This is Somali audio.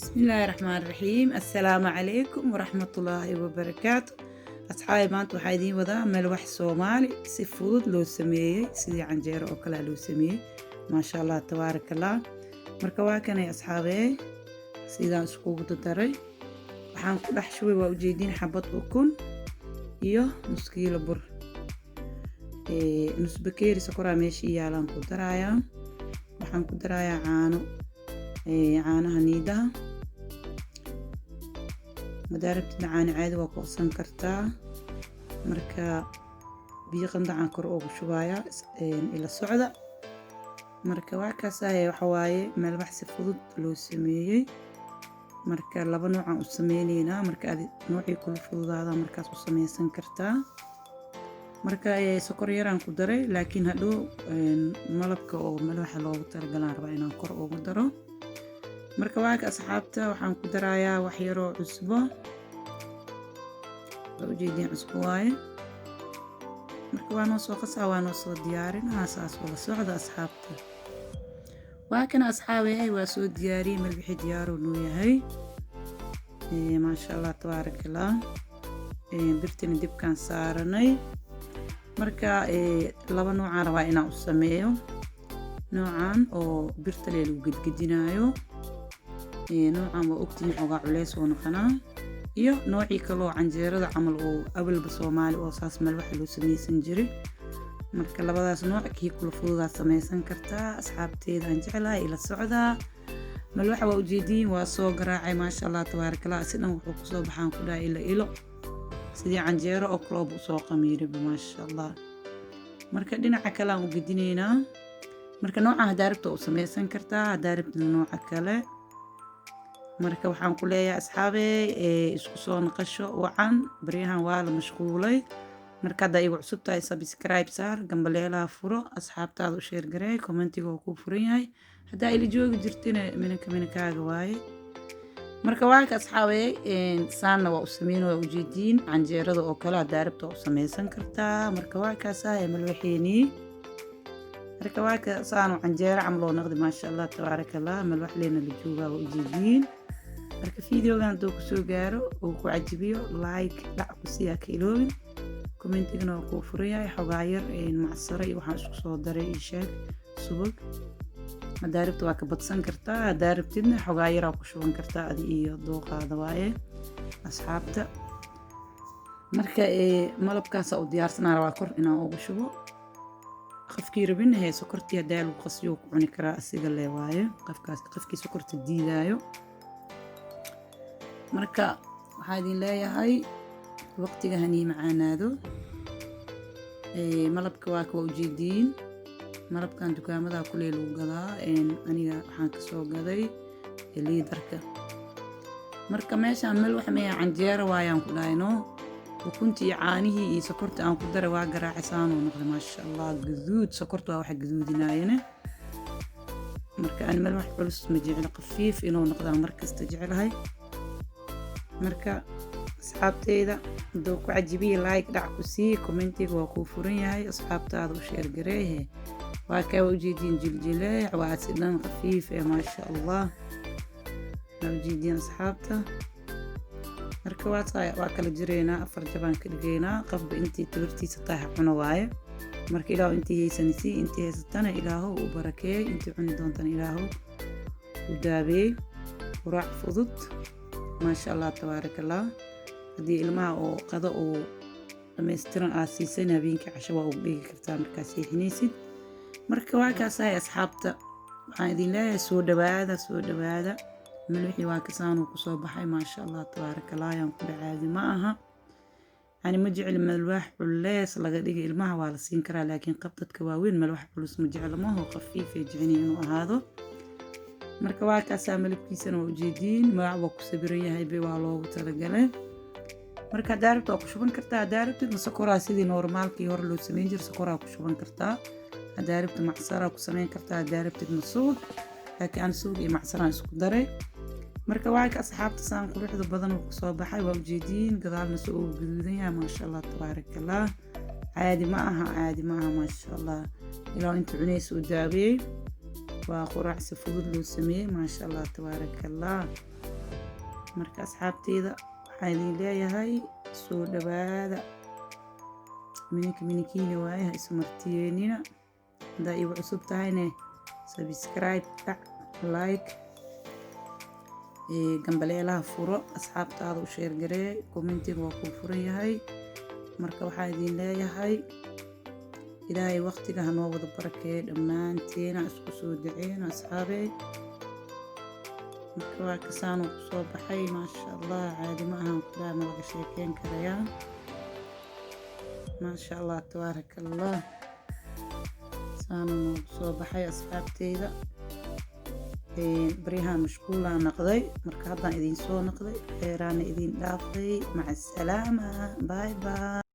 بسم الله الرحمن الرحيم. السلام عليكم ورحمة الله وبركاته. أصحابي maanta waxaa idiin wadaa malwax Soomaali si fudud loo sameeyay sidii canjeero oo kale loo sameeyay. Maasha Allah tabaarakallah. Marka waa kanay asxaabey sidaan iskugu daray. Waxaan ku dhex shubay waa ujeedin xabad ukun iyo nus kiilo bur. Nus bakeeri sokor meesha yaalan ku darayaa. Waxaan ku darayaa caanaha niidaha. مداربت معاني عادي وقوسن كرتا مركا بيقند عن كرؤوب شوية إلى السعودة مركا واكاسا هي وحواي ملبح سفود لو سميي مركا لبا نوع عن سمينينا مركا نوعي كل فضود هذا مركا سميه سنكرتا مركا سكر يران كدري لكن هادو ملبك أو ملبح لو ترجلان ربعنا كرؤوب درو marka waa ka asxaabta waxaan ku darayaa wax yar oo cusbo loo jeedin cusbo waaye marka waan soo qasaa waan soo diyaarinaa asaas wala socda asxaabta waa kana asxaabay waa soo diyaariyay malbixi diyaar oo yahay ma sha Allah tabaarakallah birtina dibkan saaranay marka laba nooc aan rabaa inaan u sameeyo noocan oo birta lagu gidgidinaayo نوعاً وأكتين حقا علاس ونقنا إيو نوعي كلو عنجيرة عمل أو قبل بصومالي أو أساس ملوح لو سميه سنجري مركا لبداس نوع كي كل فوضا سميه سنكرتا أصحاب تيدا نجعلها إلى السعودة ملوح وأجيدين وصوق راعي ما شاء الله تبارك الله سنة وحوكسو بحان كلها إلى سيدي عنجيرة أو كلوب وصوق ميري بما شاء الله مركا دينا عكلا وقدينينا مركا نوعها داربتو سميه سنكرتا داربت النوع عكلا marka waxaan ku leeyahay asxaabey isku soo naqasho wacan bariyahan waa la mashquulay marka hadda igu cusub tahay subscribe saar gambaleelaha furo asxaabtaada u share gareey commentiga oo ku furan yahay hadda ila joogi jirtina minakaaga waaye marka waa ka asxaabey saanna waa u sameeyay ujeedin canjeerada oo kale daarabta u sameeysan kartaa marka waa ka saay malwaxeeni marka waa ka saan canjeero camlo naqdi ma sha Allah tabaarakallah malwax leena la joogaa ujeedin marka fiidiyogan doo ku soo gaaro oo ku cajibiyo like dhac ku siya ka iloobin commentigana oo ku furiyay xogaa yar macsaro iyo waxaan isku soo daray sheeg subag madaaribta waa ka badsan kartaa daaribtidna xogaa yar ku shuban kartaa adi iyo dooqaada waaye asxaabta marka malabkaas oo diyaarsanaa waa kor inaan ugu shubo qafkii rabin hay sokortii hadaa lagu qasiyo ku cuni karaa asiga lee waaye qafkii sokorta diidaayo marka waxaa idin leeyahay waqtiga hani macaanaado malabka waa ka ujeediin malabkan dukaamada kuley lagu gadaa aniga waxaan ka soo gaday liidarka marka meeshaan meel wax meeya canjeero waayaan ku dhayno ukuntii caanihii iyo sokorta aan ku daray waa garaacaysan oo noqday ma sha Allah gaduud sokorta waa wax gaduudinaayeen marka aan meel wax culus ma jecel qafiif inuu noqdo markasta jecelahay marka asxaabteeda doo ku cajibiye like dhac ku sii commentiga waa ku furan yahay asxaabtaada u share gareey waa ka ujeedin jiljileec waa sidan qafiif ma sha Allah ujeedin asxaabta marka waa kala jireena afar jabaan ka dhigeena qafba intii tabartiisa tahay cuno waaye marka ilaahu intii haysanisi intii haysatana ilaahu u barakeey intii cuni doontana ilaahu u daabeey quraac fudud ما شاء الله تبارك الله هذه الماء وقضاء ومسترن آسيسين بينك عشوا وبيك كرتان مركاسي حنيسد مركوا كاساي أصحابته هذه لا سود بعد ملوحي واكسان وكسوب حي ما شاء الله تبارك الله ينقل عادي معها يعني مجعل ملوح بليس لقد يجي الماء ولا سينكرا لكن قبضة كواوين ملوح بلس مجعل ما هو خفيف يجعني إنه هذا marka waa ka saamalkiisana oo jeedin magac waa ku sabiran yahay bay waa loogu talagalay marka daarabta ku shuban kartaa daarabta sokoraa sidii normaalkii hore loo sameyn jiray sokoraa ku shuban kartaa daarabta macsara ku sameyn kartaa daarabta masuud laakiin suuq iyo macsara isku daray marka waa ka asxaabta saan quruxda badan oo soo baxay waa jeedin gadaalna soo guduudan yahay ma sha Allah tabaarakallah caadi ma aha ma sha Allah ilaa inta cunayso daabay وقرع سفود لو سميه ما شاء الله تبارك الله marka asxaabteyda waxaan idin leeyahay soo dhawaada minikiina waaye ha ismartiyeenina haddaa igu cusub tahayne subscribe kac like gambaleelaha furo asxaabtaada u sheer garee commentiga waa kuu furan yahay marka waxaan idin leeyahay ilaahay waqtiga ha noo wada barakeeyo dhammaanteena isku soo duceena asxaabey marka waa kasaan uu kusoo baxay maasha allah caadi ma ahan kulaa ma laga sheekeyn karayaa maasha allah tabaaraka allah saan uu kusoo baxay asxaabteyda baryahan mashquulaan noqday marka haddaan idin soo noqday kheyraana idin dhaafay maca asalaama bye bye